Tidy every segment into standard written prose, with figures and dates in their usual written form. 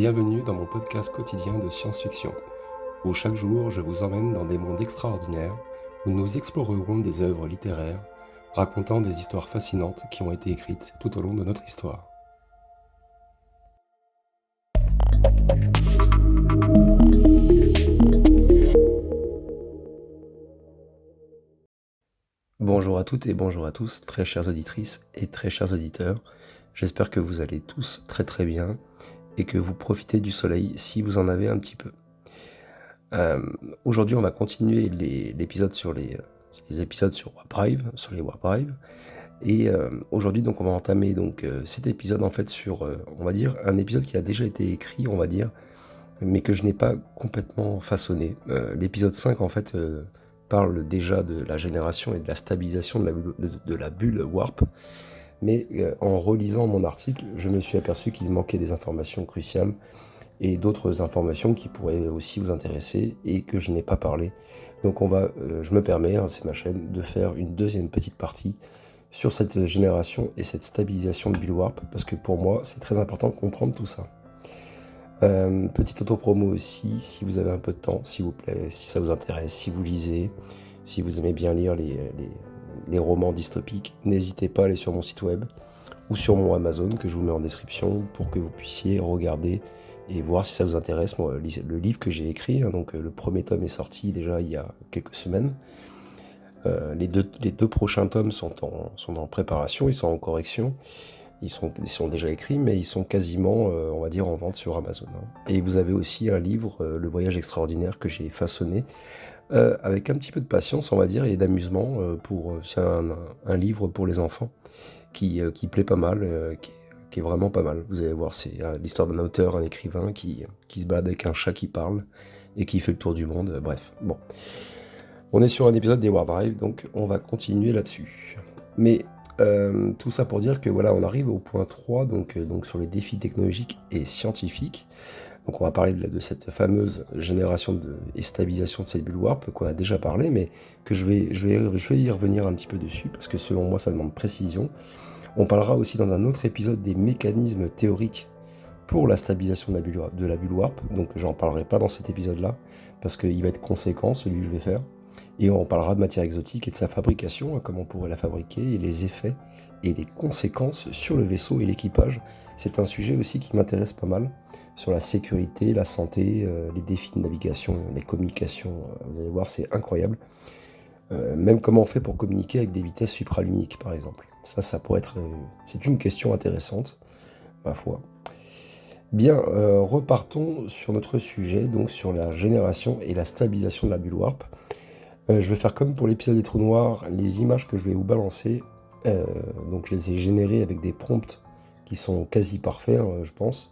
Bienvenue dans mon podcast quotidien de science-fiction, où chaque jour je vous emmène dans des mondes extraordinaires, où nous explorerons des œuvres littéraires, racontant des histoires fascinantes qui ont été écrites tout au long de notre histoire. Bonjour à toutes et bonjour à tous, très chères auditrices et très chers auditeurs. J'espère que vous allez tous très très bien et que vous profitez du soleil si vous en avez un petit peu. Aujourd'hui, on va continuer l'épisode sur les épisodes sur Warp Drive, sur les Warp Drive. Et aujourd'hui, donc, on va entamer cet épisode en fait sur, on va dire, un épisode qui a déjà été écrit, on va dire, mais que je n'ai pas complètement façonné. L'épisode 5, en fait, parle déjà de la génération et de la stabilisation de la bulle Warp. Mais en relisant mon article, je me suis aperçu qu'il manquait des informations cruciales et d'autres informations qui pourraient aussi vous intéresser et que je n'ai pas parlé. Donc je me permets, c'est ma chaîne, de faire une deuxième petite partie sur cette génération et cette stabilisation de Bulle Warp, parce que pour moi, c'est très important de comprendre tout ça. Petite auto-promo aussi, si vous avez un peu de temps, s'il vous plaît, si ça vous intéresse, si vous lisez, si vous aimez bien lire les romans dystopiques, n'hésitez pas à aller sur mon site web ou sur mon Amazon que je vous mets en description pour que vous puissiez regarder et voir si ça vous intéresse. Moi, le livre que j'ai écrit, donc le premier tome est sorti déjà il y a quelques semaines. Les deux prochains tomes sont en préparation, ils sont en correction. Ils sont déjà écrits, mais ils sont quasiment, on va dire, en vente sur Amazon. Et vous avez aussi un livre, Le Voyage extraordinaire, que j'ai façonné avec un petit peu de patience, on va dire, et d'amusement. C'est un livre pour les enfants qui plaît pas mal, qui est vraiment pas mal. Vous allez voir, c'est l'histoire d'un auteur, un écrivain qui se balade avec un chat qui parle et qui fait le tour du monde. Bref, bon. On est sur un épisode des Warp Drive, donc on va continuer là-dessus. Mais tout ça pour dire que voilà, on arrive au point 3, donc sur les défis technologiques et scientifiques. Donc on va parler de cette fameuse génération et stabilisation de cette bulle Warp qu'on a déjà parlé, mais que je vais y revenir un petit peu dessus, parce que selon moi ça demande précision. On parlera aussi dans un autre épisode des mécanismes théoriques pour la stabilisation de la bulle Warp, donc j'en parlerai pas dans cet épisode-là, parce qu'il va être conséquent, celui que je vais faire. Et on parlera de matière exotique et de sa fabrication, comment on pourrait la fabriquer, et les effets et les conséquences sur le vaisseau et l'équipage. C'est un sujet aussi qui m'intéresse pas mal, sur la sécurité, la santé, les défis de navigation, les communications. Vous allez voir, c'est incroyable. Même comment on fait pour communiquer avec des vitesses supraluminiques, par exemple. Ça pourrait être... c'est une question intéressante, ma foi. Bien, repartons sur notre sujet, donc sur la génération et la stabilisation de la bulle Warp. Je vais faire comme pour l'épisode des trous noirs, les images que je vais vous balancer, donc je les ai générées avec des prompts qui sont quasi parfaits, je pense.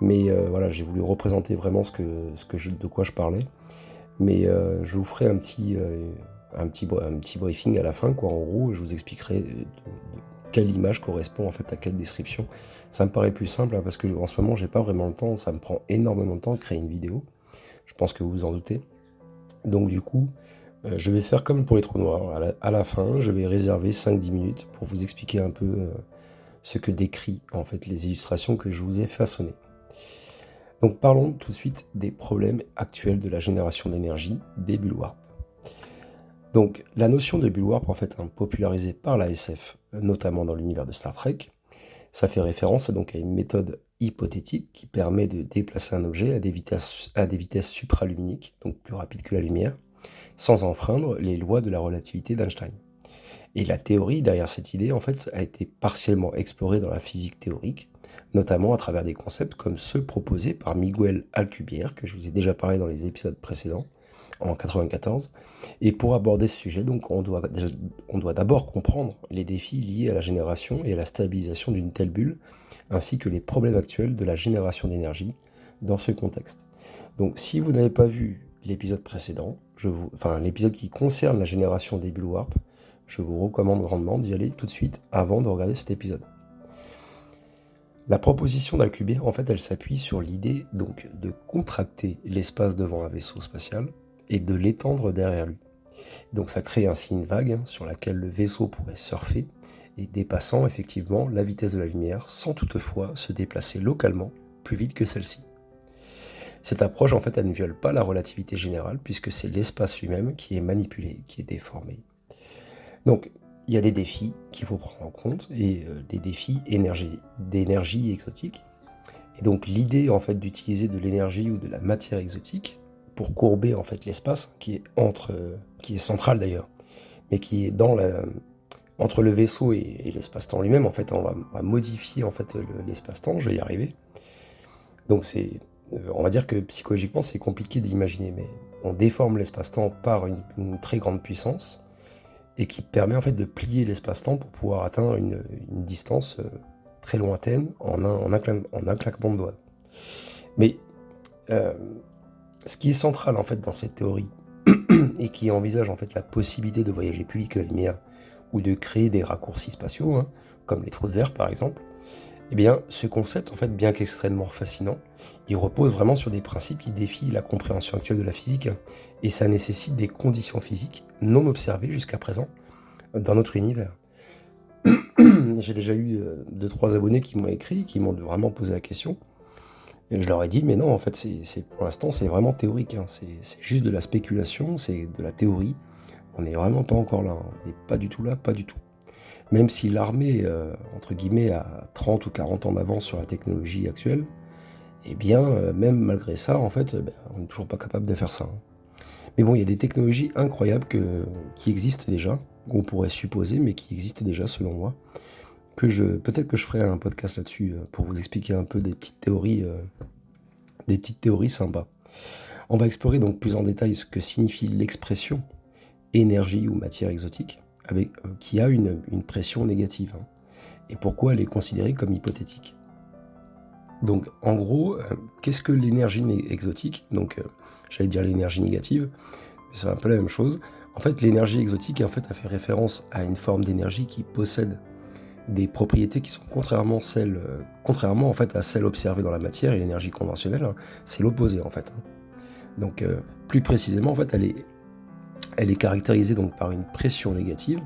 Mais voilà, j'ai voulu représenter vraiment de quoi je parlais. Mais je vous ferai un petit briefing à la fin, quoi. En gros, je vous expliquerai quelle image correspond en fait à quelle description. Ça me paraît plus simple, parce que en ce moment, j'ai pas vraiment le temps. Ça me prend énormément de temps de créer une vidéo. Je pense que vous vous en doutez. Donc du coup, je vais faire comme pour les trous noirs. À la fin, je vais réserver 5-10 minutes pour vous expliquer un peu ce que décrit en fait les illustrations que je vous ai façonnées. Donc parlons tout de suite des problèmes actuels de la génération d'énergie des bulles Warp. Donc la notion de bulle Warp, en fait, popularisée par la SF, notamment dans l'univers de Star Trek, ça fait référence donc à une méthode hypothétique qui permet de déplacer un objet à des vitesses supraluminiques, donc plus rapides que la lumière, sans enfreindre les lois de la relativité d'Einstein. Et la théorie derrière cette idée, en fait, a été partiellement explorée dans la physique théorique, notamment à travers des concepts comme ceux proposés par Miguel Alcubierre, que je vous ai déjà parlé dans les épisodes précédents, en 1994. Et pour aborder ce sujet, donc, on doit d'abord comprendre les défis liés à la génération et à la stabilisation d'une telle bulle, ainsi que les problèmes actuels de la génération d'énergie dans ce contexte. Donc si vous n'avez pas vu l'épisode précédent, l'épisode qui concerne la génération des bulles Warp, je vous recommande grandement d'y aller tout de suite avant de regarder cet épisode. La proposition d'Alcubierre, en fait, elle s'appuie sur l'idée donc de contracter l'espace devant un vaisseau spatial et de l'étendre derrière lui. Donc ça crée ainsi une vague sur laquelle le vaisseau pourrait surfer et dépassant effectivement la vitesse de la lumière sans toutefois se déplacer localement plus vite que celle-ci. Cette approche, en fait, elle ne viole pas la relativité générale, puisque c'est l'espace lui-même qui est manipulé, qui est déformé. Donc, il y a des défis qu'il faut prendre en compte, et des défis d'énergie exotique. Et donc, l'idée, en fait, d'utiliser de l'énergie ou de la matière exotique pour courber, en fait, l'espace, qui est central d'ailleurs, mais qui est entre le vaisseau et l'espace-temps lui-même, en fait, on va modifier, en fait, l'espace-temps, je vais y arriver. Donc on va dire que psychologiquement, c'est compliqué d'imaginer, mais on déforme l'espace-temps par une très grande puissance et qui permet en fait de plier l'espace-temps pour pouvoir atteindre une distance très lointaine en un claquement de doigts. Mais euh, ce qui est central en fait dans cette théorie et qui envisage en fait la possibilité de voyager plus vite que la lumière ou de créer des raccourcis spatiaux, hein, comme les trous de verre par exemple, eh bien, ce concept, en fait, bien qu'extrêmement fascinant, il repose vraiment sur des principes qui défient la compréhension actuelle de la physique, et ça nécessite des conditions physiques non observées jusqu'à présent dans notre univers. J'ai déjà eu 2-3 abonnés qui m'ont écrit, qui m'ont vraiment posé la question, et je leur ai dit, mais non, en fait, pour l'instant, c'est vraiment théorique, hein. C'est juste de la spéculation, c'est de la théorie, on n'est vraiment pas encore là, hein. On n'est pas du tout là, pas du tout. Même si l'armée, entre guillemets, a 30 ou 40 ans d'avance sur la technologie actuelle, eh bien, même malgré ça, en fait, on n'est toujours pas capable de faire ça, hein. Mais bon, il y a des technologies incroyables qui existent déjà, qu'on pourrait supposer, mais qui existent déjà selon moi, peut-être que je ferai un podcast là-dessus pour vous expliquer un peu des petites théories sympas. On va explorer donc plus en détail ce que signifie l'expression énergie ou matière exotique, qui a une pression négative, hein, et pourquoi elle est considérée comme hypothétique. Donc en gros, qu'est-ce que l'énergie exotique? Donc j'allais dire l'énergie négative, mais c'est un peu la même chose. En fait, l'énergie exotique en fait, a fait référence à une forme d'énergie qui possède des propriétés qui sont contrairement en fait, à celles observées dans la matière et l'énergie conventionnelle, hein, c'est l'opposé en fait, hein. Donc plus précisément, en fait, elle est caractérisée donc par une pression négative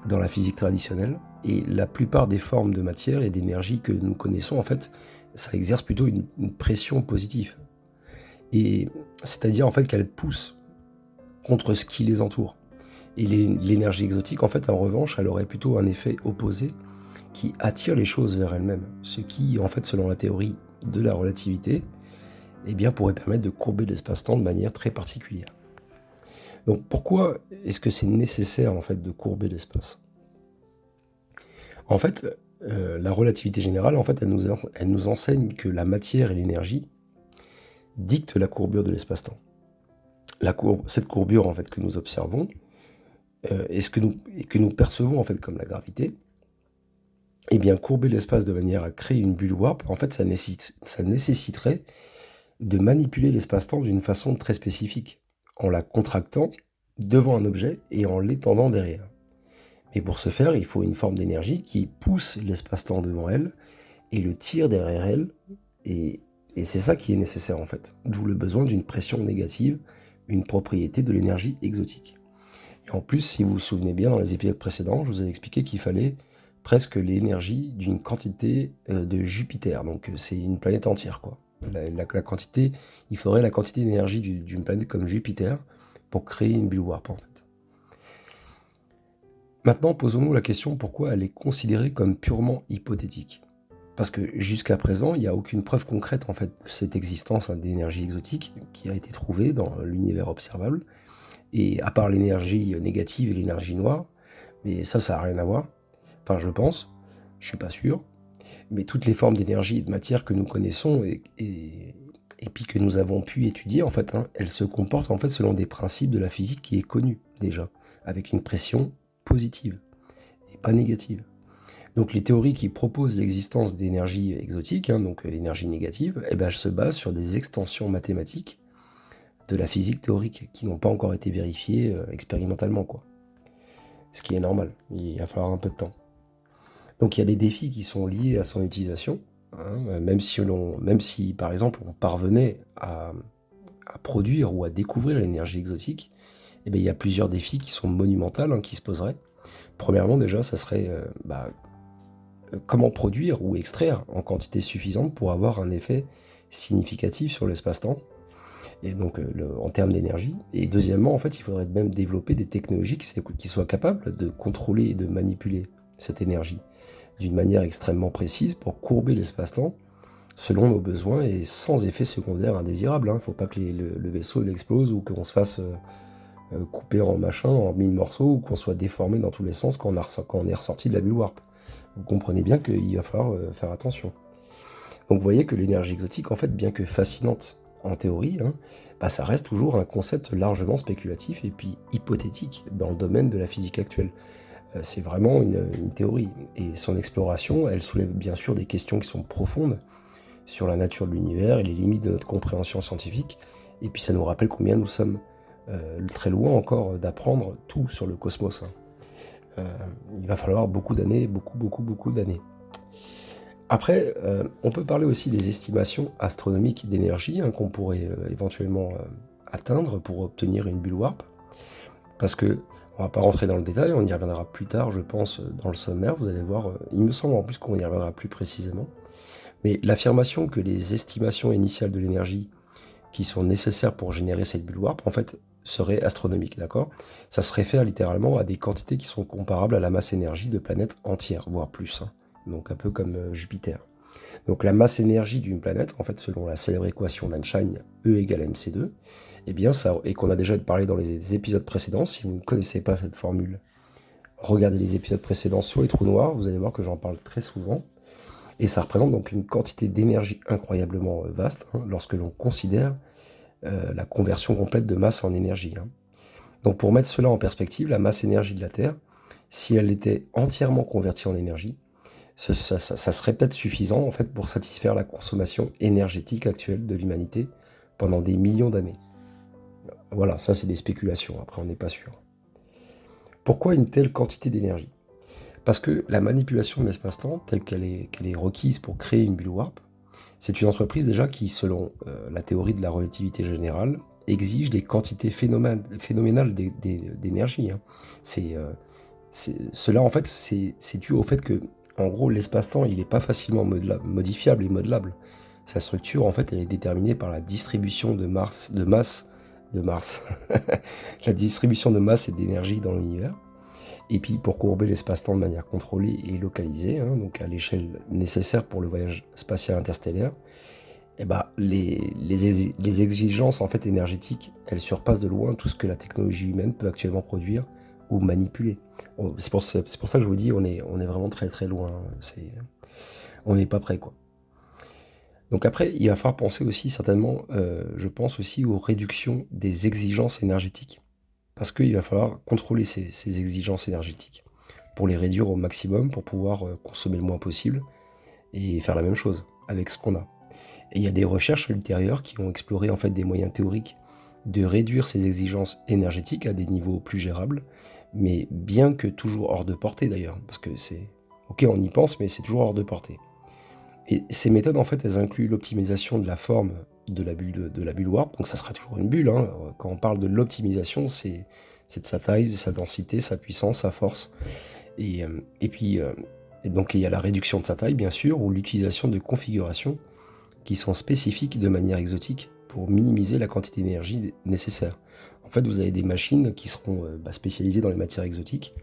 dans la physique traditionnelle, et la plupart des formes de matière et d'énergie que nous connaissons, en fait, ça exerce plutôt une pression positive. Et c'est-à-dire en fait qu'elle pousse contre ce qui les entoure. Et l'énergie exotique, en fait, en revanche, elle aurait plutôt un effet opposé qui attire les choses vers elle-même. Ce qui, en fait, selon la théorie de la relativité, eh bien, pourrait permettre de courber l'espace-temps de manière très particulière. Donc pourquoi est-ce que c'est nécessaire en fait de courber l'espace? En fait, la relativité générale, en fait, elle nous enseigne que la matière et l'énergie dictent la courbure de l'espace-temps. Cette courbure en fait que nous observons, et que nous percevons en fait comme la gravité, eh bien courber l'espace de manière à créer une bulle warp, en fait, ça nécessiterait de manipuler l'espace-temps d'une façon très spécifique, en la contractant devant un objet et en l'étendant derrière. Mais pour ce faire, il faut une forme d'énergie qui pousse l'espace-temps devant elle et le tire derrière elle, et c'est ça qui est nécessaire en fait, d'où le besoin d'une pression négative, une propriété de l'énergie exotique. Et en plus, si vous vous souvenez bien, dans les épisodes précédents, je vous ai expliqué qu'il fallait presque l'énergie d'une quantité de Jupiter, donc c'est une planète entière, quoi. La quantité, il faudrait la quantité d'énergie d'une planète comme Jupiter pour créer une bulle warp en fait. Maintenant, posons-nous la question pourquoi elle est considérée comme purement hypothétique. Parce que jusqu'à présent, il n'y a aucune preuve concrète en fait de cette existence, hein, d'énergie exotique qui a été trouvée dans l'univers observable. Et à part l'énergie négative et l'énergie noire, mais ça n'a rien à voir. Enfin, je pense, je suis pas sûr. Mais toutes les formes d'énergie et de matière que nous connaissons et puis que nous avons pu étudier, en fait, hein, elles se comportent en fait selon des principes de la physique qui est connue déjà, avec une pression positive et pas négative. Donc les théories qui proposent l'existence d'énergie exotique, hein, donc énergie négative, eh ben, elles se basent sur des extensions mathématiques de la physique théorique qui n'ont pas encore été vérifiées expérimentalement, quoi. Ce qui est normal, il va falloir un peu de temps. Donc il y a des défis qui sont liés à son utilisation, hein, même si par exemple on parvenait à produire ou à découvrir l'énergie exotique, eh bien, il y a plusieurs défis qui sont monumentaux, hein, qui se poseraient. Premièrement déjà, ça serait comment produire ou extraire en quantité suffisante pour avoir un effet significatif sur l'espace-temps. et donc en termes d'énergie. Et deuxièmement, en fait, il faudrait même développer des technologies qui soient capables de contrôler et de manipuler cette énergie d'une manière extrêmement précise pour courber l'espace-temps selon nos besoins et sans effet secondaire indésirable. Il ne faut pas que le vaisseau il explose ou qu'on se fasse couper en machin, en mille morceaux, ou qu'on soit déformé dans tous les sens quand on est ressorti de la bulle warp. Vous comprenez bien qu'il va falloir faire attention. Donc vous voyez que l'énergie exotique, en fait, bien que fascinante en théorie, ça reste toujours un concept largement spéculatif et puis hypothétique dans le domaine de la physique actuelle. C'est vraiment une théorie. Et son exploration, elle soulève bien sûr des questions qui sont profondes sur la nature de l'univers et les limites de notre compréhension scientifique. Et puis ça nous rappelle combien nous sommes très loin encore d'apprendre tout sur le cosmos. Il va falloir beaucoup d'années, beaucoup d'années. Après, on peut parler aussi des estimations astronomiques d'énergie qu'on pourrait éventuellement atteindre pour obtenir une bulle warp. Parce que, on va pas rentrer dans le détail, on y reviendra plus tard, je pense, dans le sommaire. Vous allez voir, il me semble en plus qu'on y reviendra plus précisément. Mais l'affirmation que les estimations initiales de l'énergie qui sont nécessaires pour générer cette bulle warp, en fait, serait astronomique, d'accord? Ça se réfère littéralement à des quantités qui sont comparables à la masse énergie de planètes entières, voire plus. Donc un peu comme Jupiter. Donc la masse énergie d'une planète, en fait, selon la célèbre équation d'Einstein, E égale mc2, eh bien ça, et qu'on a déjà parlé dans les épisodes précédents, si vous ne connaissez pas cette formule, regardez les épisodes précédents sur les trous noirs, vous allez voir que j'en parle très souvent, et ça représente donc une quantité d'énergie incroyablement vaste, lorsque l'on considère la conversion complète de masse en énergie. Donc pour mettre cela en perspective, la masse énergie de la Terre, si elle était entièrement convertie en énergie, ça serait peut-être suffisant en fait pour satisfaire la consommation énergétique actuelle de l'humanité pendant des millions d'années. Voilà, ça c'est des spéculations, après on n'est pas sûr. Pourquoi une telle quantité d'énergie? Parce que la manipulation de l'espace-temps, telle qu'elle est requise pour créer une bulle warp, c'est une entreprise déjà qui, selon la théorie de la relativité générale, exige des quantités phénoménales d'énergie. Cela en fait c'est dû au fait que en gros la modifiable et modelable. Sa structure en fait elle est déterminée par la distribution de masse, la distribution de masse et d'énergie dans l'univers. Et puis pour courber l'espace-temps de manière contrôlée et localisée, donc à l'échelle nécessaire pour le voyage spatial interstellaire, les exigences en fait énergétiques, elles surpassent de loin tout ce que la technologie humaine peut actuellement produire ou manipuler. C'est pour ça que je vous dis, on est vraiment très très loin. On n'est pas prêt, quoi. Donc après, il va falloir penser aussi certainement, je pense aussi aux réductions des exigences énergétiques. Parce qu'il va falloir contrôler ces exigences énergétiques pour les réduire au maximum, pour pouvoir consommer le moins possible et faire la même chose avec ce qu'on a. Et il y a des recherches ultérieures qui ont exploré en fait des moyens théoriques de réduire ces exigences énergétiques à des niveaux plus gérables, mais bien que toujours hors de portée d'ailleurs, parce que c'est... Ok, on y pense, mais c'est toujours hors de portée. Et ces méthodes, en fait, elles incluent l'optimisation de la forme de la bulle warp, donc ça sera toujours une bulle. Quand on parle de l'optimisation, c'est de sa taille, de sa densité, sa puissance, sa force. Et donc il y a la réduction de sa taille, bien sûr, ou l'utilisation de configurations qui sont spécifiques de manière exotique pour minimiser la quantité d'énergie nécessaire. En fait, vous avez des machines qui seront spécialisées dans les matières exotiques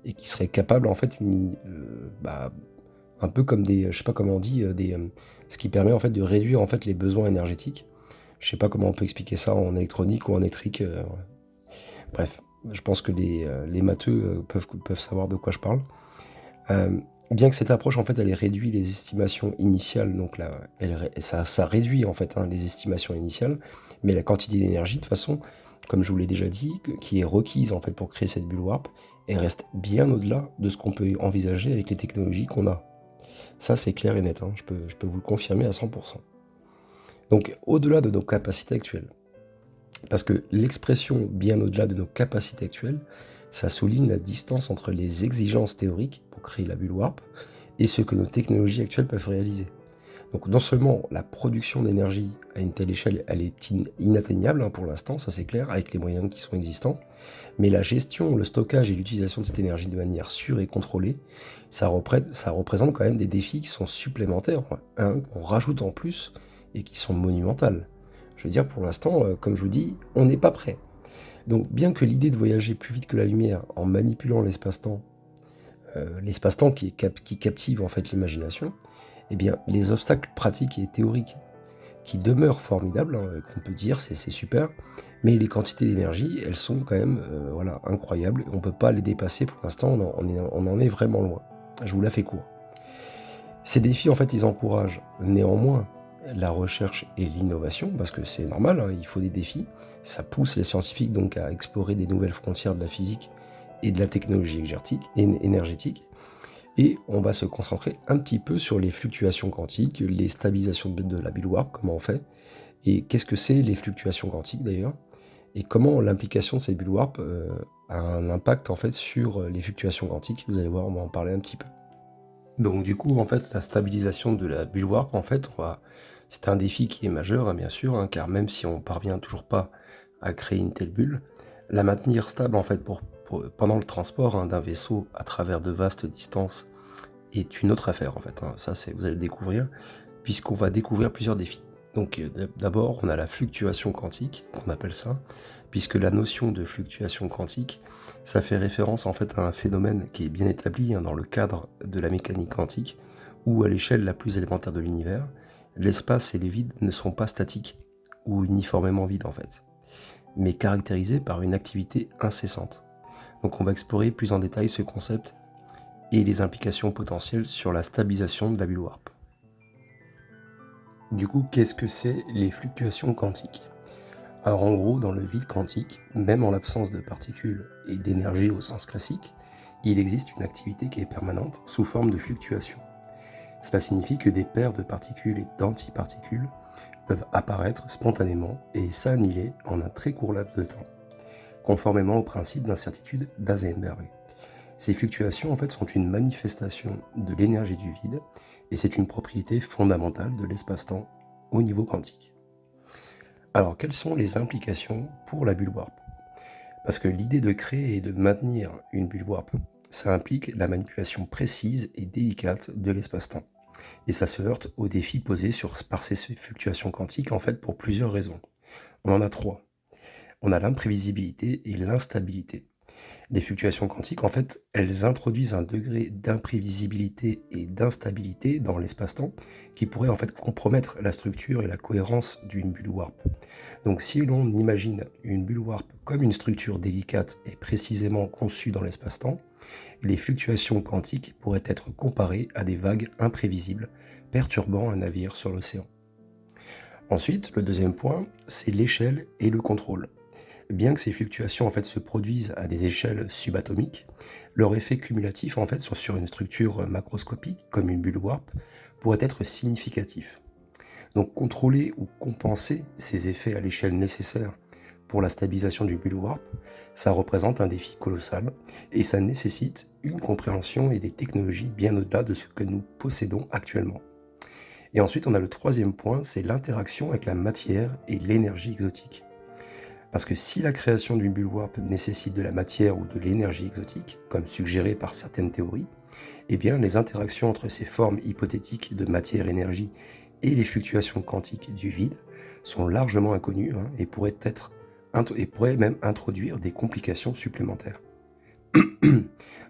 et qui seraient capables, en fait, un peu comme des, je sais pas comment on dit, ce qui permet en fait de réduire en fait les besoins énergétiques. Je sais pas comment on peut expliquer ça en électronique ou en électrique. Bref, je pense que les matheux peuvent savoir de quoi je parle. Bien que cette approche en fait elle ait réduit les estimations initiales, donc là, ça réduit en fait les estimations initiales, mais la quantité d'énergie de toute façon, comme je vous l'ai déjà dit, qui est requise en fait pour créer cette bulle warp, elle reste bien au-delà de ce qu'on peut envisager avec les technologies qu'on a. Ça c'est clair et net, je peux vous le confirmer à 100%. Donc au-delà de nos capacités actuelles, parce que l'expression bien au-delà de nos capacités actuelles, ça souligne la distance entre les exigences théoriques pour créer la bulle warp et ce que nos technologies actuelles peuvent réaliser. Donc non seulement la production d'énergie à une telle échelle, elle est inatteignable pour l'instant, ça c'est clair, avec les moyens qui sont existants, mais la gestion, le stockage et l'utilisation de cette énergie de manière sûre et contrôlée, ça représente quand même des défis qui sont supplémentaires, qu'on rajoute en plus et qui sont monumentales. Je veux dire, pour l'instant, comme je vous dis, on n'est pas prêt. Donc, bien que l'idée de voyager plus vite que la lumière en manipulant l'espace-temps qui captive en fait l'imagination, eh bien, les obstacles pratiques et théoriques qui demeurent formidables, hein, qu'on peut dire c'est super, mais les quantités d'énergie, elles sont quand même voilà, incroyables. On ne peut pas les dépasser pour l'instant, on en est vraiment loin. Je vous la fais court. Ces défis, en fait, ils encouragent néanmoins la recherche et l'innovation, parce que c'est normal, hein, il faut des défis. Ça pousse les scientifiques donc à explorer des nouvelles frontières de la physique et de la technologie énergétique. Et on va se concentrer un petit peu sur les fluctuations quantiques, les stabilisations de la Bill Warp, comment on fait, et qu'est-ce que c'est les fluctuations quantiques d'ailleurs, et comment l'implication de ces Bill Warp a un impact en fait sur les fluctuations quantiques. Vous allez voir, on va en parler un petit peu. Donc du coup, en fait, la stabilisation de la Bill Warp, en fait, c'est un défi qui est majeur, hein, bien sûr, hein, car même si on parvient toujours pas à créer une telle bulle, la maintenir stable en fait pendant le transport hein, d'un vaisseau à travers de vastes distances est une autre affaire en fait. Hein. Ça, vous allez le découvrir, puisqu'on va découvrir plusieurs défis. Donc d'abord, on a la fluctuation quantique, qu'on appelle ça, puisque la notion de fluctuation quantique, ça fait référence en fait à un phénomène qui est bien établi hein, dans le cadre de la mécanique quantique, où à l'échelle la plus élémentaire de l'univers, l'espace et les vides ne sont pas statiques, ou uniformément vides en fait, mais caractérisés par une activité incessante. Donc on va explorer plus en détail ce concept et les implications potentielles sur la stabilisation de la Bill Warp. Du coup, qu'est-ce que c'est les fluctuations quantiques? Alors en gros, dans le vide quantique, même en l'absence de particules et d'énergie au sens classique, il existe une activité qui est permanente sous forme de fluctuations. Cela signifie que des paires de particules et d'antiparticules peuvent apparaître spontanément et s'annihiler en un très court laps de temps, conformément au principe d'incertitude d'Heisenberg. Ces fluctuations en fait sont une manifestation de l'énergie du vide et c'est une propriété fondamentale de l'espace-temps au niveau quantique. Alors quelles sont les implications pour la Bull Warp? Parce que l'idée de créer et de maintenir une Bull Warp, ça implique la manipulation précise et délicate de l'espace-temps. Et ça se heurte aux défis posés par ces fluctuations quantiques en fait pour plusieurs raisons. On en a trois. On a l'imprévisibilité et l'instabilité. Les fluctuations quantiques, en fait, elles introduisent un degré d'imprévisibilité et d'instabilité dans l'espace-temps qui pourrait en fait compromettre la structure et la cohérence d'une bulle warp. Donc si l'on imagine une bulle warp comme une structure délicate et précisément conçue dans l'espace-temps, les fluctuations quantiques pourraient être comparées à des vagues imprévisibles perturbant un navire sur l'océan. Ensuite, le deuxième point, c'est l'échelle et le contrôle. Bien que ces fluctuations en fait se produisent à des échelles subatomiques, leur effet cumulatif en fait sur une structure macroscopique comme une bulle warp pourrait être significatif. Donc contrôler ou compenser ces effets à l'échelle nécessaire pour la stabilisation du bulle warp, ça représente un défi colossal et ça nécessite une compréhension et des technologies bien au-delà de ce que nous possédons actuellement. Et ensuite, on a le troisième point, c'est l'interaction avec la matière et l'énergie exotique. Parce que si la création d'une bulle warp nécessite de la matière ou de l'énergie exotique, comme suggéré par certaines théories, eh bien les interactions entre ces formes hypothétiques de matière-énergie et les fluctuations quantiques du vide sont largement inconnues hein, et pourraient même introduire des complications supplémentaires.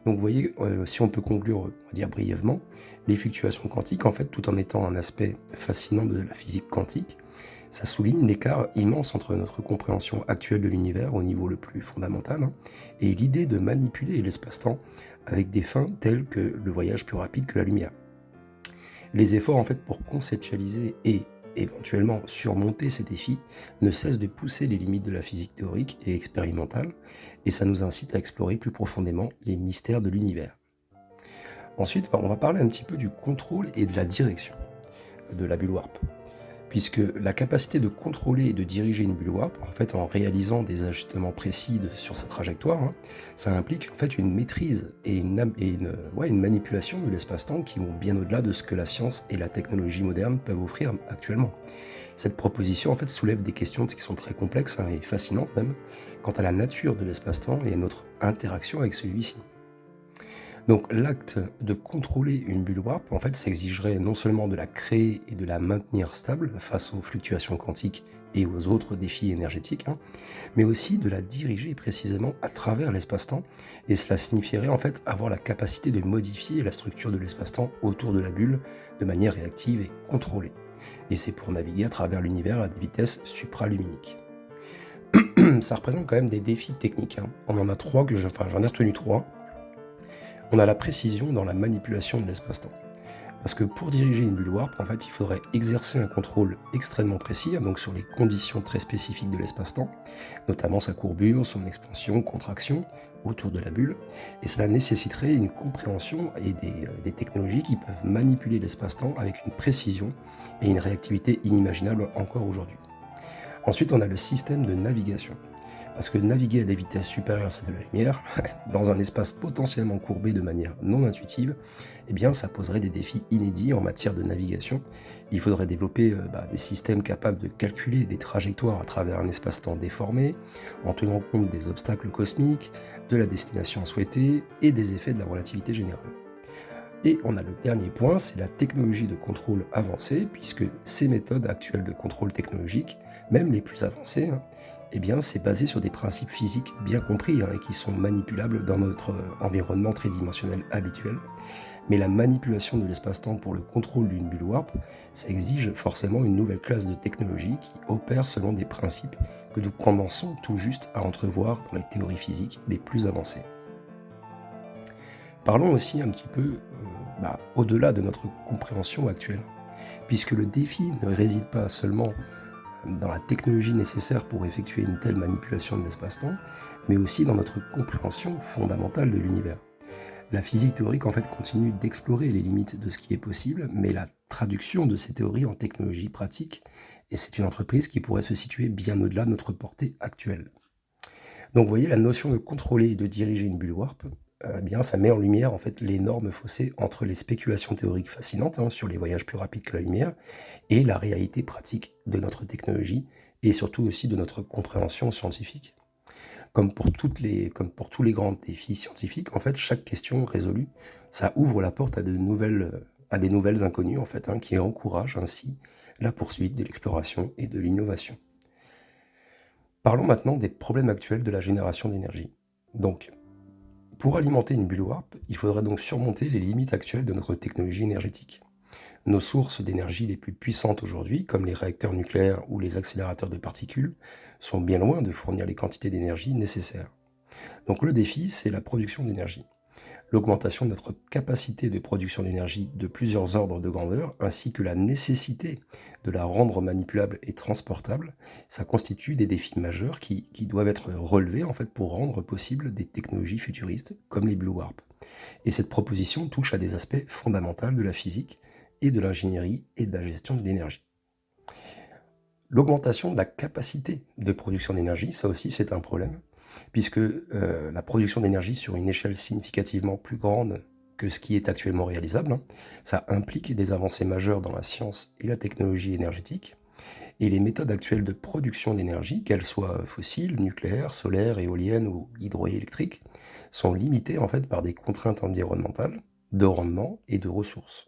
Donc vous voyez, si on peut conclure, on va dire brièvement, les fluctuations quantiques, en fait, tout en étant un aspect fascinant de la physique quantique, ça souligne l'écart immense entre notre compréhension actuelle de l'univers au niveau le plus fondamental hein, et l'idée de manipuler l'espace-temps avec des fins telles que le voyage plus rapide que la lumière. Les efforts en fait pour conceptualiser et éventuellement surmonter ces défis ne cessent de pousser les limites de la physique théorique et expérimentale et ça nous incite à explorer plus profondément les mystères de l'univers. Ensuite, on va parler un petit peu du contrôle et de la direction de la bulle warp. Puisque la capacité de contrôler et de diriger une bulle warp, en fait, en réalisant des ajustements précis sur sa trajectoire, hein, ça implique en fait une maîtrise et une manipulation de l'espace-temps qui vont bien au-delà de ce que la science et la technologie moderne peuvent offrir actuellement. Cette proposition en fait soulève des questions qui sont très complexes hein, et fascinantes même, quant à la nature de l'espace-temps et à notre interaction avec celui-ci. Donc l'acte de contrôler une bulle warp, en fait, ça exigerait non seulement de la créer et de la maintenir stable face aux fluctuations quantiques et aux autres défis énergétiques, hein, mais aussi de la diriger précisément à travers l'espace-temps. Et cela signifierait en fait avoir la capacité de modifier la structure de l'espace-temps autour de la bulle de manière réactive et contrôlée. Et c'est pour naviguer à travers l'univers à des vitesses supraluminiques. Ça représente quand même des défis techniques, hein. On en a trois j'en ai retenu trois. On a la précision dans la manipulation de l'espace-temps. Parce que pour diriger une bulle warp, en fait, il faudrait exercer un contrôle extrêmement précis, hein, donc sur les conditions très spécifiques de l'espace-temps, notamment sa courbure, son expansion, contraction autour de la bulle. Et cela nécessiterait une compréhension et des technologies qui peuvent manipuler l'espace-temps avec une précision et une réactivité inimaginables encore aujourd'hui. Ensuite, on a le système de navigation. Parce que naviguer à des vitesses supérieures à celles de la lumière, dans un espace potentiellement courbé de manière non intuitive, eh bien ça poserait des défis inédits en matière de navigation. Il faudrait développer des systèmes capables de calculer des trajectoires à travers un espace-temps déformé, en tenant compte des obstacles cosmiques, de la destination souhaitée et des effets de la relativité générale. Et on a le dernier point, c'est la technologie de contrôle avancée, puisque ces méthodes actuelles de contrôle technologique, même les plus avancées, hein, eh bien, c'est basé sur des principes physiques bien compris, hein, et qui sont manipulables dans notre environnement tridimensionnel habituel. Mais la manipulation de l'espace-temps pour le contrôle d'une bulle warp, ça exige forcément une nouvelle classe de technologie qui opère selon des principes que nous commençons tout juste à entrevoir dans les théories physiques les plus avancées. Parlons aussi un petit peu au-delà de notre compréhension actuelle, puisque le défi ne réside pas seulement dans la technologie nécessaire pour effectuer une telle manipulation de l'espace-temps, mais aussi dans notre compréhension fondamentale de l'univers. La physique théorique en fait continue d'explorer les limites de ce qui est possible, mais la traduction de ces théories en technologie pratique, et c'est une entreprise qui pourrait se situer bien au-delà de notre portée actuelle. Donc vous voyez, la notion de contrôler et de diriger une bulle warp, bien, ça met en lumière en fait l'énorme fossé entre les spéculations théoriques fascinantes, hein, sur les voyages plus rapides que la lumière et la réalité pratique de notre technologie et surtout aussi de notre compréhension scientifique. Comme pour tous les grands défis scientifiques, en fait, chaque question résolue, ça ouvre la porte à des nouvelles inconnues en fait, hein, qui encouragent ainsi la poursuite de l'exploration et de l'innovation. Parlons maintenant des problèmes actuels de la génération d'énergie. Donc, pour alimenter une bulle warp, il faudrait donc surmonter les limites actuelles de notre technologie énergétique. Nos sources d'énergie les plus puissantes aujourd'hui, comme les réacteurs nucléaires ou les accélérateurs de particules, sont bien loin de fournir les quantités d'énergie nécessaires. Donc le défi, c'est la production d'énergie. L'augmentation de notre capacité de production d'énergie de plusieurs ordres de grandeur, ainsi que la nécessité de la rendre manipulable et transportable, ça constitue des défis majeurs qui doivent être relevés en fait, pour rendre possible des technologies futuristes comme les Blue Warp. Et cette proposition touche à des aspects fondamentaux de la physique et de l'ingénierie et de la gestion de l'énergie. L'augmentation de la capacité de production d'énergie, ça aussi c'est un problème, puisque la production d'énergie sur une échelle significativement plus grande que ce qui est actuellement réalisable, hein, ça implique des avancées majeures dans la science et la technologie énergétique, et les méthodes actuelles de production d'énergie, qu'elles soient fossiles, nucléaires, solaires, éoliennes ou hydroélectriques, sont limitées en fait par des contraintes environnementales, de rendement et de ressources.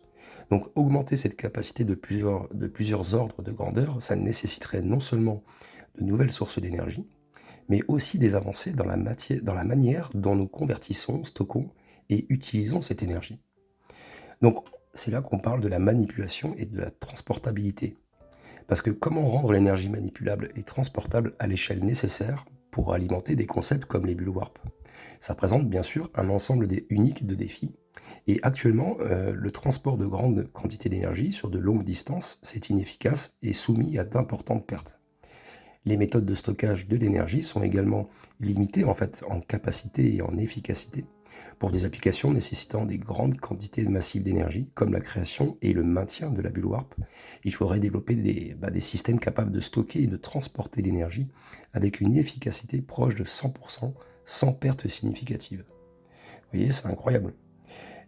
Donc augmenter cette capacité de plusieurs ordres de grandeur, ça nécessiterait non seulement de nouvelles sources d'énergie, mais aussi des avancées dans la manière dont nous convertissons, stockons et utilisons cette énergie. Donc c'est là qu'on parle de la manipulation et de la transportabilité. Parce que comment rendre l'énergie manipulable et transportable à l'échelle nécessaire pour alimenter des concepts comme les bulles warp? Ça présente bien sûr un ensemble unique de défis. Et actuellement, le transport de grandes quantités d'énergie sur de longues distances, c'est inefficace et soumis à d'importantes pertes. Les méthodes de stockage de l'énergie sont également limitées en fait en capacité et en efficacité pour des applications nécessitant des grandes quantités massives d'énergie, comme la création et le maintien de la bulle warp. Il faudrait développer des systèmes capables de stocker et de transporter l'énergie avec une efficacité proche de 100%, sans perte significative. Vous voyez, c'est incroyable.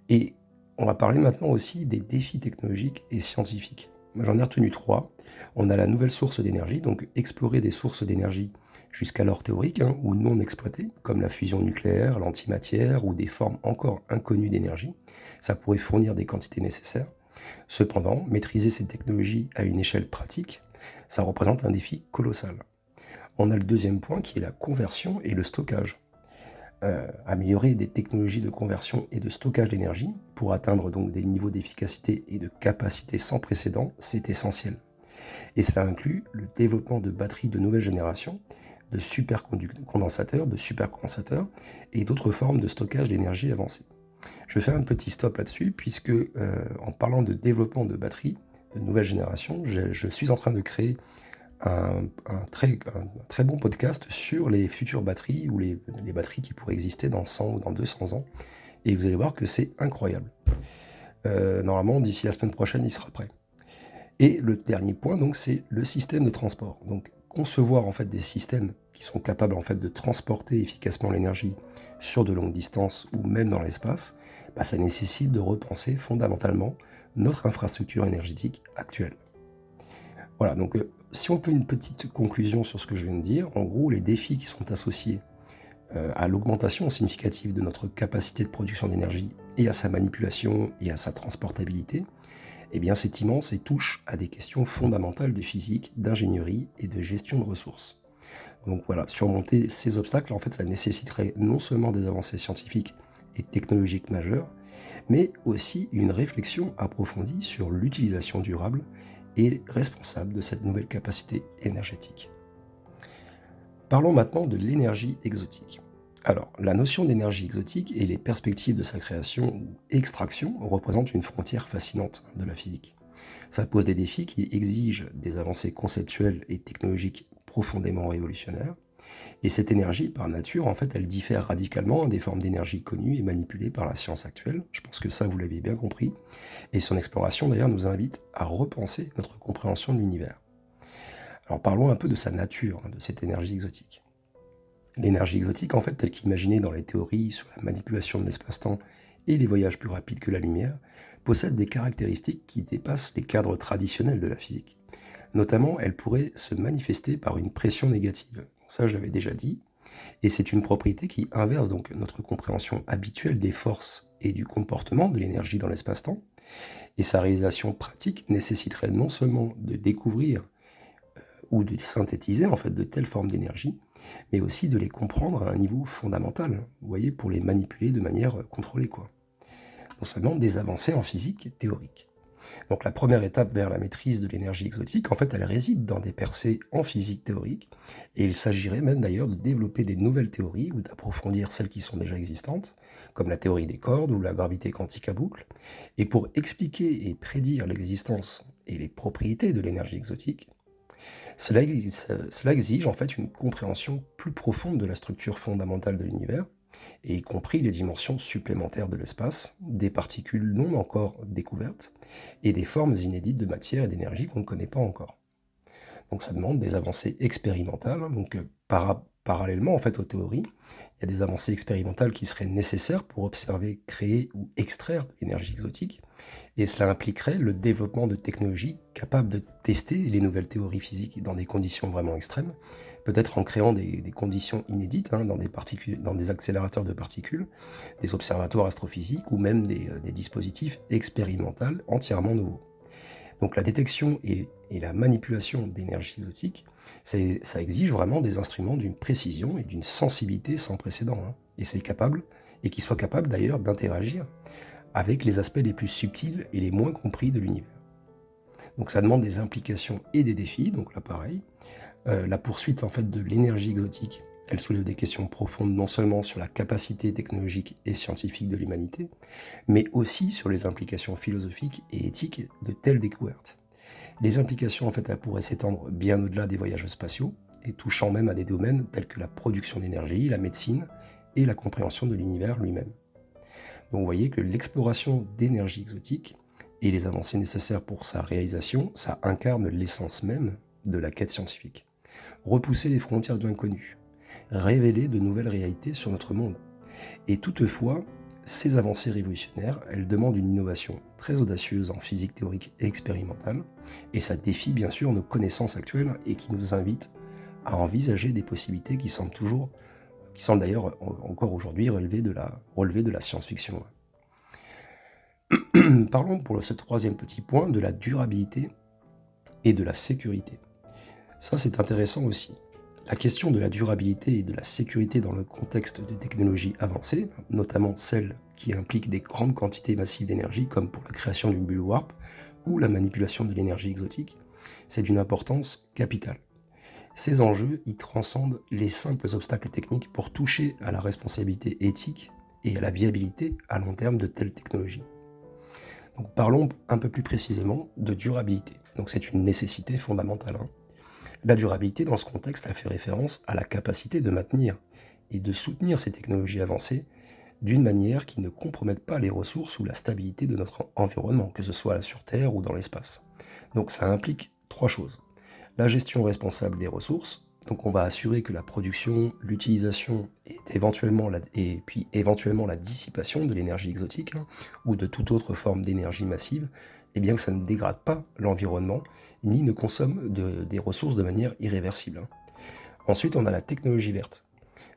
Et on va parler maintenant aussi des défis technologiques et scientifiques. Moi, j'en ai retenu trois. On a la nouvelle source d'énergie, donc explorer des sources d'énergie jusqu'alors théoriques ou non exploitées, comme la fusion nucléaire, l'antimatière ou des formes encore inconnues d'énergie. Ça pourrait fournir des quantités nécessaires. Cependant, maîtriser ces technologies à une échelle pratique, ça représente un défi colossal. On a le deuxième point qui est la conversion et le stockage. Améliorer des technologies de conversion et de stockage d'énergie pour atteindre donc des niveaux d'efficacité et de capacité sans précédent, c'est essentiel. Et cela inclut le développement de batteries de nouvelle génération, de supercondensateurs et d'autres formes de stockage d'énergie avancée. Je fais un petit stop là-dessus puisque en parlant de développement de batteries de nouvelle génération, je suis en train de créer un très bon podcast sur les futures batteries ou les batteries qui pourraient exister dans 100 ou dans 200 ans. Et vous allez voir que c'est incroyable. Normalement, d'ici la semaine prochaine, il sera prêt. Et le dernier point, donc, c'est le système de transport. Donc, concevoir en fait des systèmes qui sont capables en fait de transporter efficacement l'énergie sur de longues distances ou même dans l'espace, ça nécessite de repenser fondamentalement notre infrastructure énergétique actuelle. Voilà, donc si on fait une petite conclusion sur ce que je viens de dire, en gros, les défis qui sont associés à l'augmentation significative de notre capacité de production d'énergie et à sa manipulation et à sa transportabilité, eh bien c'est immense et touche à des questions fondamentales de physique, d'ingénierie et de gestion de ressources. Donc voilà, surmonter ces obstacles, en fait, ça nécessiterait non seulement des avancées scientifiques et technologiques majeures, mais aussi une réflexion approfondie sur l'utilisation durable et responsable de cette nouvelle capacité énergétique. Parlons maintenant de l'énergie exotique. Alors, la notion d'énergie exotique et les perspectives de sa création ou extraction représentent une frontière fascinante de la physique. Ça pose des défis qui exigent des avancées conceptuelles et technologiques profondément révolutionnaires. Et cette énergie, par nature, en fait, elle diffère radicalement des formes d'énergie connues et manipulées par la science actuelle. Je pense que ça, vous l'avez bien compris. Et son exploration, d'ailleurs, nous invite à repenser notre compréhension de l'univers. Alors, parlons un peu de sa nature, de cette énergie exotique. L'énergie exotique, en fait, telle qu'imaginée dans les théories sur la manipulation de l'espace-temps et les voyages plus rapides que la lumière, possède des caractéristiques qui dépassent les cadres traditionnels de la physique. Notamment, elle pourrait se manifester par une pression négative. Ça, je l'avais déjà dit. Et c'est une propriété qui inverse donc notre compréhension habituelle des forces et du comportement de l'énergie dans l'espace-temps. Et sa réalisation pratique nécessiterait non seulement de découvrir ou de synthétiser en fait de telles formes d'énergie, mais aussi de les comprendre à un niveau fondamental, vous voyez, pour les manipuler de manière contrôlée, quoi. Donc ça demande des avancées en physique théorique. Donc la première étape vers la maîtrise de l'énergie exotique, en fait, elle réside dans des percées en physique théorique, et il s'agirait même d'ailleurs de développer des nouvelles théories ou d'approfondir celles qui sont déjà existantes, comme la théorie des cordes ou la gravité quantique à boucle. Et pour expliquer et prédire l'existence et les propriétés de l'énergie exotique, cela exige en fait une compréhension plus profonde de la structure fondamentale de l'univers, et y compris les dimensions supplémentaires de l'espace, des particules non encore découvertes, et des formes inédites de matière et d'énergie qu'on ne connaît pas encore. Donc ça demande des avancées expérimentales. Donc parallèlement en fait aux théories, il y a des avancées expérimentales qui seraient nécessaires pour observer, créer ou extraire de l'énergie exotique. Et cela impliquerait le développement de technologies capables de tester les nouvelles théories physiques dans des conditions vraiment extrêmes, peut-être en créant des conditions inédites dans des accélérateurs de particules, des observatoires astrophysiques ou même des dispositifs expérimentaux entièrement nouveaux. Donc la détection et la manipulation d'énergie exotique, ça exige vraiment des instruments d'une précision et d'une sensibilité sans précédent, et qui soient capables d'ailleurs d'interagir avec les aspects les plus subtils et les moins compris de l'univers. Donc ça demande des implications et des défis, donc là pareil. La poursuite en fait de l'énergie exotique, elle soulève des questions profondes non seulement sur la capacité technologique et scientifique de l'humanité, mais aussi sur les implications philosophiques et éthiques de telles découvertes. Les implications en fait elles pourraient s'étendre bien au-delà des voyages spatiaux et touchant même à des domaines tels que la production d'énergie, la médecine et la compréhension de l'univers lui-même. Donc vous voyez que l'exploration d'énergie exotique et les avancées nécessaires pour sa réalisation, ça incarne l'essence même de la quête scientifique. Repousser les frontières de l'inconnu, révéler de nouvelles réalités sur notre monde. Et toutefois, ces avancées révolutionnaires, elles demandent une innovation très audacieuse en physique théorique et expérimentale, et ça défie bien sûr nos connaissances actuelles et qui nous invite à envisager des possibilités qui semblent d'ailleurs encore aujourd'hui relever de la science-fiction. Parlons pour ce troisième petit point de la durabilité et de la sécurité. Ça, c'est intéressant aussi. La question de la durabilité et de la sécurité dans le contexte de technologies avancées, notamment celles qui impliquent des grandes quantités massives d'énergie, comme pour la création d'une bulle warp ou la manipulation de l'énergie exotique, c'est d'une importance capitale. Ces enjeux y transcendent les simples obstacles techniques pour toucher à la responsabilité éthique et à la viabilité à long terme de telles technologies. Donc parlons un peu plus précisément de durabilité. Donc c'est une nécessité fondamentale. La durabilité dans ce contexte a fait référence à la capacité de maintenir et de soutenir ces technologies avancées d'une manière qui ne compromette pas les ressources ou la stabilité de notre environnement, que ce soit sur Terre ou dans l'espace. Donc ça implique trois choses. La gestion responsable des ressources, donc on va assurer que la production, l'utilisation et puis éventuellement la dissipation de l'énergie exotique ou de toute autre forme d'énergie massive, et bien que ça ne dégrade pas l'environnement ni ne consomme des ressources de manière irréversible. Ensuite, on a la technologie verte.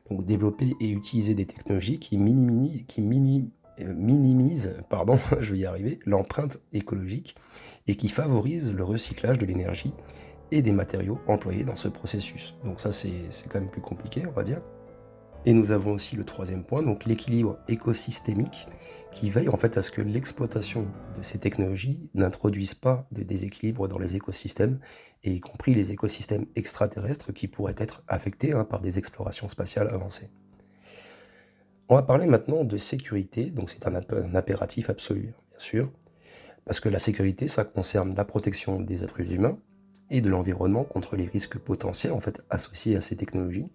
Donc développer et utiliser des technologies qui minimisent je vais y arriver, l'empreinte écologique et qui favorisent le recyclage de l'énergie et des matériaux employés dans ce processus. Donc ça, c'est quand même plus compliqué, on va dire. Et nous avons aussi le troisième point, donc l'équilibre écosystémique, qui veille en fait à ce que l'exploitation de ces technologies n'introduise pas de déséquilibre dans les écosystèmes, et y compris les écosystèmes extraterrestres qui pourraient être affectés par des explorations spatiales avancées. On va parler maintenant de sécurité, donc c'est un impératif absolu, bien sûr, parce que la sécurité, ça concerne la protection des êtres humains et de l'environnement contre les risques potentiels en fait associés à ces technologies,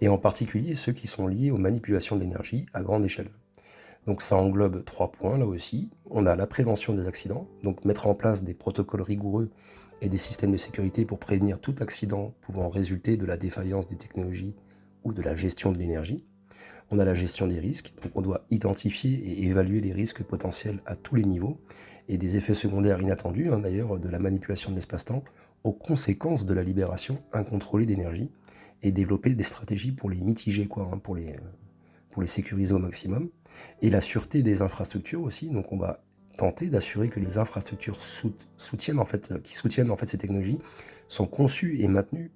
et en particulier ceux qui sont liés aux manipulations d'énergie à grande échelle. Donc ça englobe trois points là aussi. On a la prévention des accidents, donc mettre en place des protocoles rigoureux et des systèmes de sécurité pour prévenir tout accident pouvant résulter de la défaillance des technologies ou de la gestion de l'énergie. On a la gestion des risques, donc on doit identifier et évaluer les risques potentiels à tous les niveaux et des effets secondaires inattendus d'ailleurs de la manipulation de l'espace-temps aux conséquences de la libération incontrôlée d'énergie et développer des stratégies pour les mitiger, pour les sécuriser au maximum. Et la sûreté des infrastructures aussi, donc on va tenter d'assurer que les infrastructures qui soutiennent en fait ces technologies sont conçues et maintenues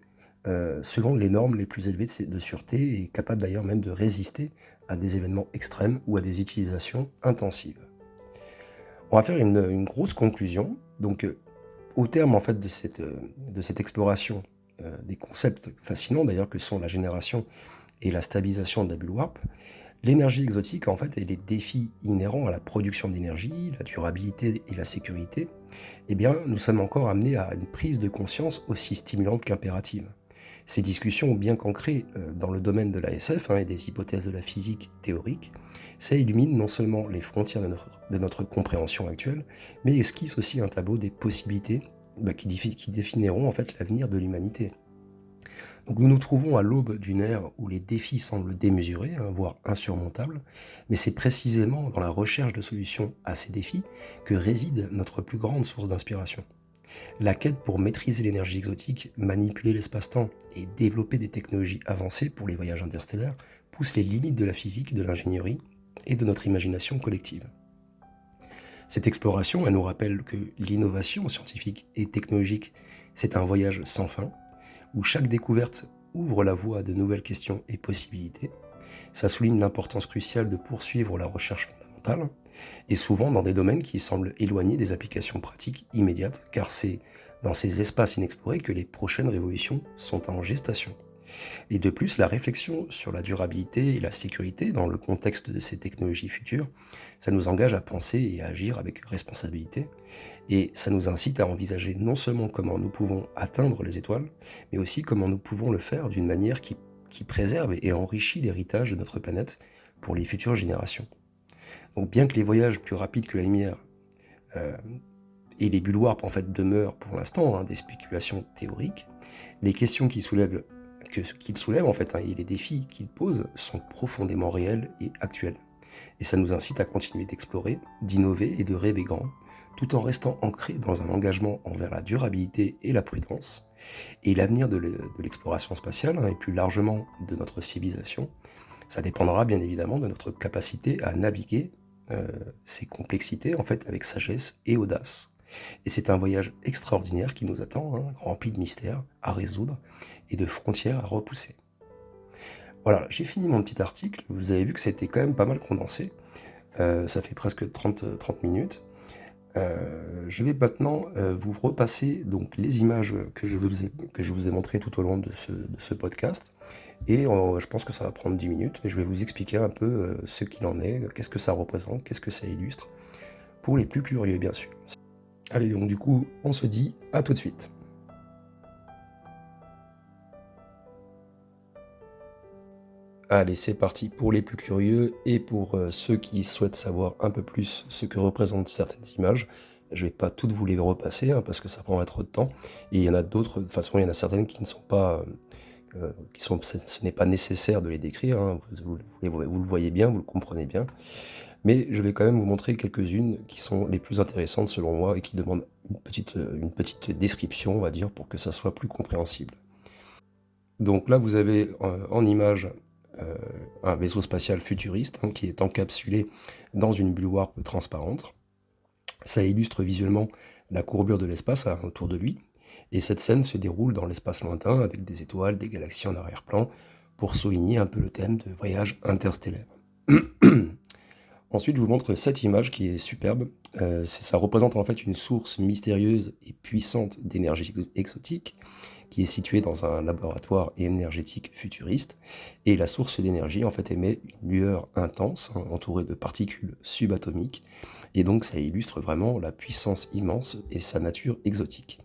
selon les normes les plus élevées de sûreté et capables d'ailleurs même de résister à des événements extrêmes ou à des utilisations intensives. On va faire une grosse conclusion. Donc au terme en fait de cette exploration des concepts fascinants d'ailleurs que sont la génération et la stabilisation de la bulle warp, l'énergie exotique en fait et les défis inhérents à la production d'énergie, la durabilité et la sécurité, eh bien nous sommes encore amenés à une prise de conscience aussi stimulante qu'impérative. Ces discussions, bien qu'ancrées dans le domaine de la SF et des hypothèses de la physique théorique, ça illumine non seulement les frontières de notre compréhension actuelle, mais esquisse aussi un tableau des possibilités qui définiront en fait l'avenir de l'humanité. Donc nous nous trouvons à l'aube d'une ère où les défis semblent démesurés, voire insurmontables, mais c'est précisément dans la recherche de solutions à ces défis que réside notre plus grande source d'inspiration. La quête pour maîtriser l'énergie exotique, manipuler l'espace-temps et développer des technologies avancées pour les voyages interstellaires pousse les limites de la physique, de l'ingénierie et de notre imagination collective. Cette exploration, elle nous rappelle que l'innovation scientifique et technologique, c'est un voyage sans fin, où chaque découverte ouvre la voie à de nouvelles questions et possibilités. Ça souligne l'importance cruciale de poursuivre la recherche fondamentale, et souvent dans des domaines qui semblent éloignés des applications pratiques immédiates, car c'est dans ces espaces inexplorés que les prochaines révolutions sont en gestation. Et de plus, la réflexion sur la durabilité et la sécurité dans le contexte de ces technologies futures, ça nous engage à penser et à agir avec responsabilité, et ça nous incite à envisager non seulement comment nous pouvons atteindre les étoiles, mais aussi comment nous pouvons le faire d'une manière qui préserve et enrichit l'héritage de notre planète pour les futures générations. Donc bien que les voyages plus rapides que la lumière euh, et les bulles warp en fait demeurent pour l'instant des spéculations théoriques, les questions qu'ils soulèvent en fait et les défis qu'ils posent sont profondément réels et actuels. Et ça nous incite à continuer d'explorer, d'innover et de rêver grand, tout en restant ancré dans un engagement envers la durabilité et la prudence. Et l'avenir de l'exploration spatiale, et plus largement de notre civilisation, ça dépendra bien évidemment de notre capacité à naviguer euh, ces complexités en fait avec sagesse et audace. Et c'est un voyage extraordinaire qui nous attend, hein, rempli de mystères à résoudre et de frontières à repousser. Voilà, j'ai fini mon petit article. Vous avez vu que c'était quand même pas mal condensé. Ça fait presque 30 minutes. Je vais maintenant vous repasser donc les images que je vous ai montrées tout au long de ce podcast. Et je pense que ça va prendre 10 minutes. Et je vais vous expliquer un peu ce qu'il en est, qu'est-ce que ça représente, qu'est-ce que ça illustre, pour les plus curieux bien sûr. Allez, donc du coup, on se dit à tout de suite. Allez, c'est parti pour les plus curieux et pour ceux qui souhaitent savoir un peu plus ce que représentent certaines images. Je vais pas toutes vous les repasser hein, parce que ça prendrait trop de temps. Et il y en a d'autres, de toute façon, il y en a certaines qui ne sont pas, ce n'est pas nécessaire de les décrire. Hein. Vous le voyez bien, vous le comprenez bien. Mais je vais quand même vous montrer quelques-unes qui sont les plus intéressantes selon moi et qui demandent une petite description, on va dire, pour que ça soit plus compréhensible. Donc là, vous avez en image euh, un vaisseau spatial futuriste hein, qui est encapsulé dans une bulle warp transparente. Ça illustre visuellement la courbure de l'espace autour de lui. Et cette scène se déroule dans l'espace lointain avec des étoiles, des galaxies en arrière-plan pour souligner un peu le thème de voyage interstellaire. Ensuite, je vous montre cette image qui est superbe. Ça représente en fait une source mystérieuse et puissante d'énergie exotique qui est située dans un laboratoire énergétique futuriste. Et la source d'énergie en fait émet une lueur intense hein, entourée de particules subatomiques. Et donc ça illustre vraiment la puissance immense et sa nature exotique.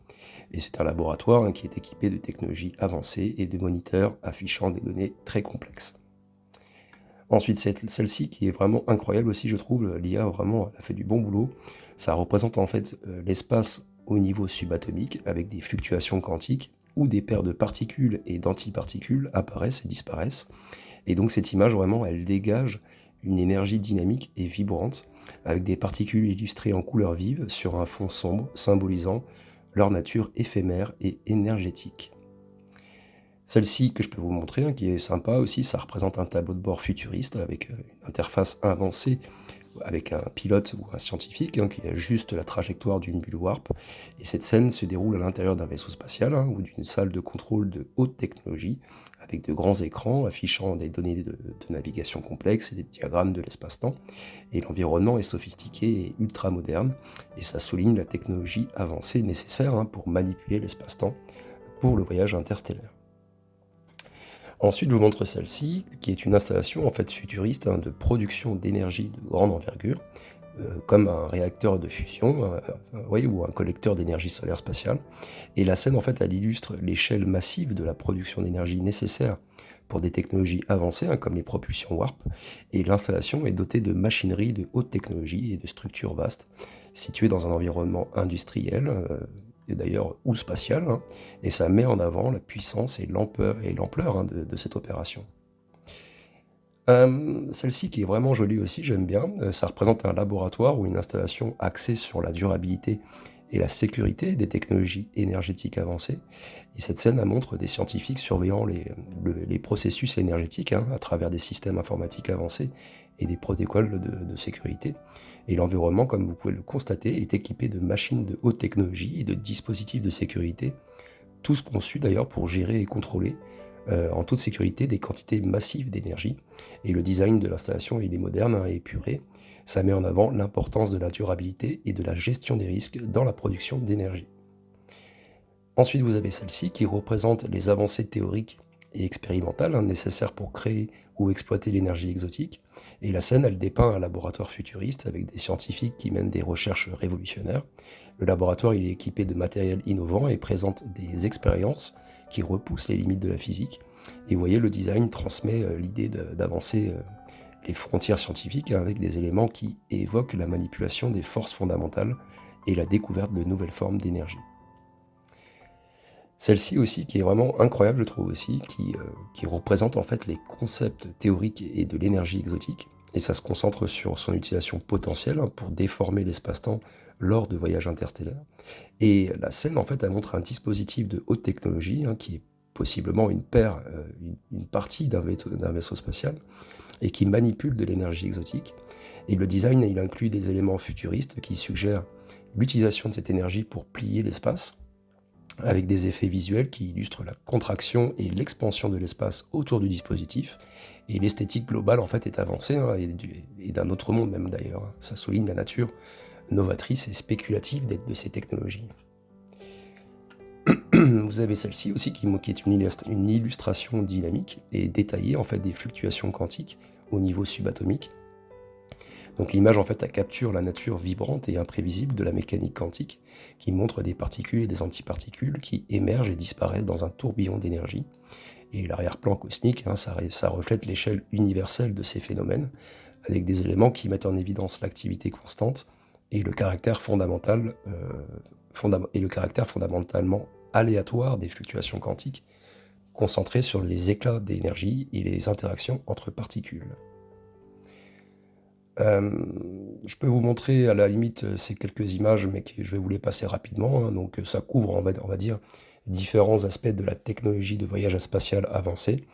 Et c'est un laboratoire hein, qui est équipé de technologies avancées et de moniteurs affichant des données très complexes. Ensuite, celle-ci qui est vraiment incroyable aussi, je trouve, l'IA vraiment a fait du bon boulot. Ça représente en fait l'espace au niveau subatomique avec des fluctuations quantiques où des paires de particules et d'antiparticules apparaissent et disparaissent. Et donc cette image vraiment, elle dégage une énergie dynamique et vibrante avec des particules illustrées en couleur vive sur un fond sombre symbolisant leur nature éphémère et énergétique. Celle-ci que je peux vous montrer, hein, qui est sympa aussi, ça représente un tableau de bord futuriste avec une interface avancée avec un pilote ou un scientifique hein, qui ajuste la trajectoire d'une bulle warp. Et cette scène se déroule à l'intérieur d'un vaisseau spatial hein, ou d'une salle de contrôle de haute technologie avec de grands écrans affichant des données de navigation complexes et des diagrammes de l'espace-temps. Et l'environnement est sophistiqué et ultra moderne et ça souligne la technologie avancée nécessaire hein, pour manipuler l'espace-temps pour le voyage interstellaire. Ensuite, je vous montre celle-ci, qui est une installation en fait futuriste hein, de production d'énergie de grande envergure, comme un réacteur de fusion, oui, ou un collecteur d'énergie solaire spatiale. Et la scène, en fait, elle illustre l'échelle massive de la production d'énergie nécessaire pour des technologies avancées, hein, comme les propulsions warp. Et l'installation est dotée de machinerie de haute technologie et de structures vastes, situées dans un environnement industriel, et d'ailleurs ou spatial, hein, et ça met en avant la puissance et l'ampleur hein, de cette opération. Celle-ci qui est vraiment jolie aussi, j'aime bien. Ça représente un laboratoire ou une installation axée sur la durabilité et la sécurité des technologies énergétiques avancées. Et cette scène elle montre des scientifiques surveillant les processus énergétiques hein, à travers des systèmes informatiques avancés et des protocoles de sécurité. Et l'environnement, comme vous pouvez le constater, est équipé de machines de haute technologie et de dispositifs de sécurité, tous conçus d'ailleurs pour gérer et contrôler en toute sécurité des quantités massives d'énergie. Et le design de l'installation, il est moderne hein, et épuré. Ça met en avant l'importance de la durabilité et de la gestion des risques dans la production d'énergie. Ensuite, vous avez celle-ci qui représente les avancées théoriques et expérimentales hein, nécessaires pour créer ou exploiter l'énergie exotique. Et la scène, elle dépeint un laboratoire futuriste avec des scientifiques qui mènent des recherches révolutionnaires. Le laboratoire, il est équipé de matériel innovant et présente des expériences qui repoussent les limites de la physique. Et vous voyez, le design transmet l'idée d'avancer les frontières scientifiques hein, avec des éléments qui évoquent la manipulation des forces fondamentales et la découverte de nouvelles formes d'énergie. Celle-ci aussi, qui est vraiment incroyable, je trouve aussi, qui représente en fait les concepts théoriques et de l'énergie exotique, et ça se concentre sur son utilisation potentielle hein, pour déformer l'espace-temps lors de voyages interstellaires. Et la scène, en fait, elle montre un dispositif de haute technologie, qui est possiblement une partie d'un vaisseau spatial, et qui manipule de l'énergie exotique. Et le design, il inclut des éléments futuristes qui suggèrent l'utilisation de cette énergie pour plier l'espace, avec des effets visuels qui illustrent la contraction et l'expansion de l'espace autour du dispositif. Et l'esthétique globale, en fait, est avancée, et d'un autre monde même d'ailleurs. Ça souligne la nature novatrice et spéculative de ces technologies. Vous avez celle-ci aussi qui est une illustration dynamique et détaillée en fait des fluctuations quantiques au niveau subatomique. Donc l'image en fait elle capture la nature vibrante et imprévisible de la mécanique quantique qui montre des particules et des antiparticules qui émergent et disparaissent dans un tourbillon d'énergie. Et l'arrière-plan cosmique, ça reflète l'échelle universelle de ces phénomènes avec des éléments qui mettent en évidence l'activité constante et le caractère fondamentalement aléatoire des fluctuations quantiques, concentrées sur les éclats d'énergie et les interactions entre particules. Je peux vous montrer à la limite ces quelques images, mais je vais vous les passer rapidement. Donc ça couvre, on va dire, différents aspects de la technologie de voyage spatial avancé,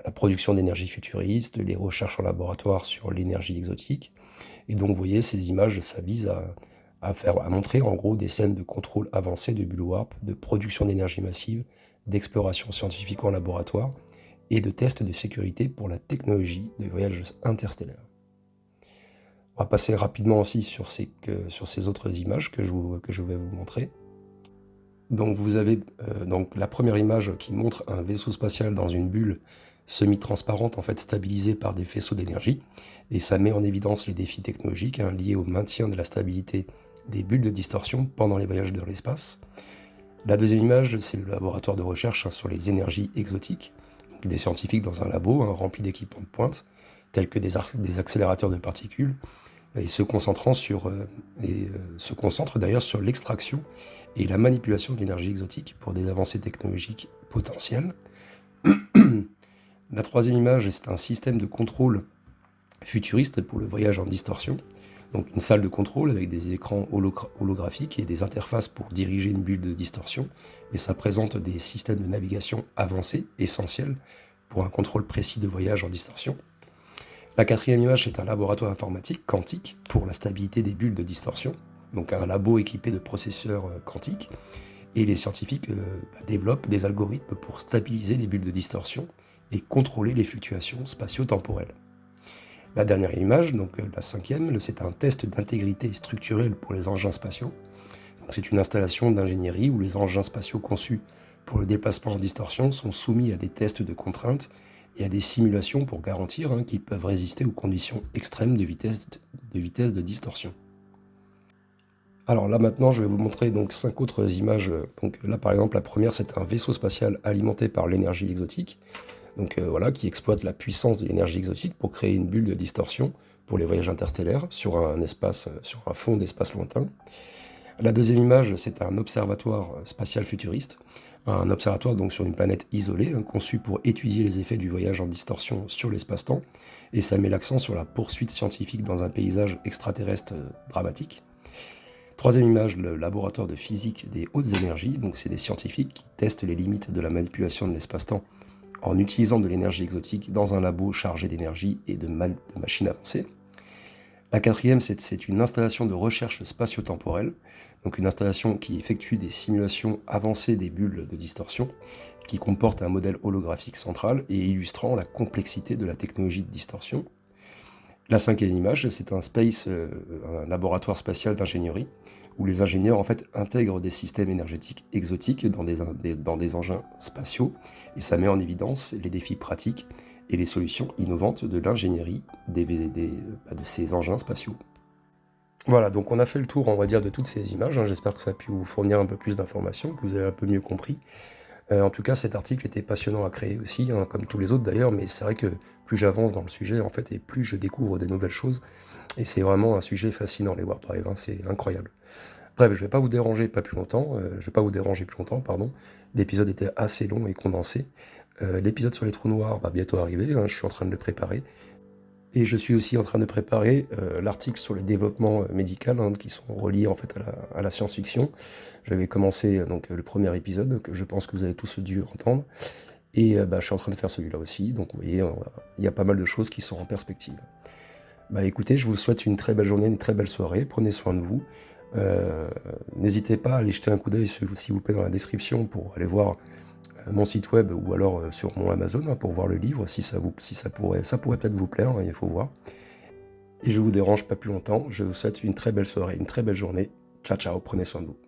la production d'énergie futuriste, les recherches en laboratoire sur l'énergie exotique. Et donc vous voyez, ces images, ça vise à montrer en gros des scènes de contrôle avancé de bulles warp, de production d'énergie massive, d'exploration scientifique en laboratoire et de tests de sécurité pour la technologie de voyage interstellaire. On va passer rapidement aussi sur ces autres images que je vais vous montrer. Donc vous avez donc la première image qui montre un vaisseau spatial dans une bulle semi-transparente, en fait stabilisée par des faisceaux d'énergie, et ça met en évidence les défis technologiques liés au maintien de la stabilité des bulles de distorsion pendant les voyages dans l'espace. La deuxième image, c'est le laboratoire de recherche sur les énergies exotiques, donc des scientifiques dans un labo rempli d'équipements de pointe, tels que des accélérateurs de particules, et se concentrent d'ailleurs sur l'extraction et la manipulation de l'énergie exotique pour des avancées technologiques potentielles. La troisième image, c'est un système de contrôle futuriste pour le voyage en distorsion. Donc une salle de contrôle avec des écrans holographiques et des interfaces pour diriger une bulle de distorsion. Et ça présente des systèmes de navigation avancés, essentiels pour un contrôle précis de voyage en distorsion. La quatrième image, c'est un laboratoire informatique quantique pour la stabilité des bulles de distorsion. Donc un labo équipé de processeurs quantiques. Et les scientifiques développent des algorithmes pour stabiliser les bulles de distorsion et contrôler les fluctuations spatio-temporelles. La dernière image, donc la cinquième, c'est un test d'intégrité structurelle pour les engins spatiaux. C'est une installation d'ingénierie où les engins spatiaux conçus pour le déplacement en distorsion sont soumis à des tests de contraintes et à des simulations pour garantir qu'ils peuvent résister aux conditions extrêmes de vitesse de distorsion. Alors là maintenant, je vais vous montrer donc 5 autres images. Donc là par exemple, la première, c'est un vaisseau spatial alimenté par l'énergie exotique. Donc voilà, qui exploite la puissance de l'énergie exotique pour créer une bulle de distorsion pour les voyages interstellaires sur un fond d'espace lointain. La deuxième image, c'est un observatoire spatial futuriste, un observatoire donc sur une planète isolée, conçu pour étudier les effets du voyage en distorsion sur l'espace-temps, et ça met l'accent sur la poursuite scientifique dans un paysage extraterrestre dramatique. Troisième image, le laboratoire de physique des hautes énergies, donc c'est des scientifiques qui testent les limites de la manipulation de l'espace-temps en utilisant de l'énergie exotique dans un labo chargé d'énergie et de machines avancées. La quatrième, c'est une installation de recherche spatio-temporelle, donc une installation qui effectue des simulations avancées des bulles de distorsion, qui comporte un modèle holographique central et illustrant la complexité de la technologie de distorsion. La cinquième image, c'est un laboratoire spatial d'ingénierie, où les ingénieurs en fait intègrent des systèmes énergétiques exotiques dans des engins spatiaux, et ça met en évidence les défis pratiques et les solutions innovantes de l'ingénierie de ces engins spatiaux. Voilà, donc on a fait le tour, on va dire, de toutes ces images. J'espère que ça a pu vous fournir un peu plus d'informations, que vous avez un peu mieux compris. En tout cas, cet article était passionnant à créer aussi, comme tous les autres d'ailleurs, mais c'est vrai que plus j'avance dans le sujet, en fait, et plus je découvre des nouvelles choses. Et c'est vraiment un sujet fascinant, les Warp Drive, c'est incroyable. Bref, je vais pas vous déranger plus longtemps, pardon. L'épisode était assez long et condensé. L'épisode sur les trous noirs va bientôt arriver, je suis en train de le préparer. Et je suis aussi en train de préparer l'article sur le développement médical, hein, qui sont reliés en fait à la science-fiction. J'avais commencé donc le premier épisode que je pense que vous avez tous dû entendre. Et bah, je suis en train de faire celui-là aussi. Donc vous voyez, il y a pas mal de choses qui sont en perspective. Bah écoutez, je vous souhaite une très belle journée, une très belle soirée. Prenez soin de vous. Euh, N'hésitez pas à aller jeter un coup d'œil, s'il vous plaît, dans la description pour aller voir mon site web ou alors sur mon Amazon, hein, pour voir le livre, si ça pourrait peut-être vous plaire, hein, il faut voir. Et je vous dérange pas plus longtemps. Je vous souhaite une très belle soirée, une très belle journée. Ciao, ciao, prenez soin de vous.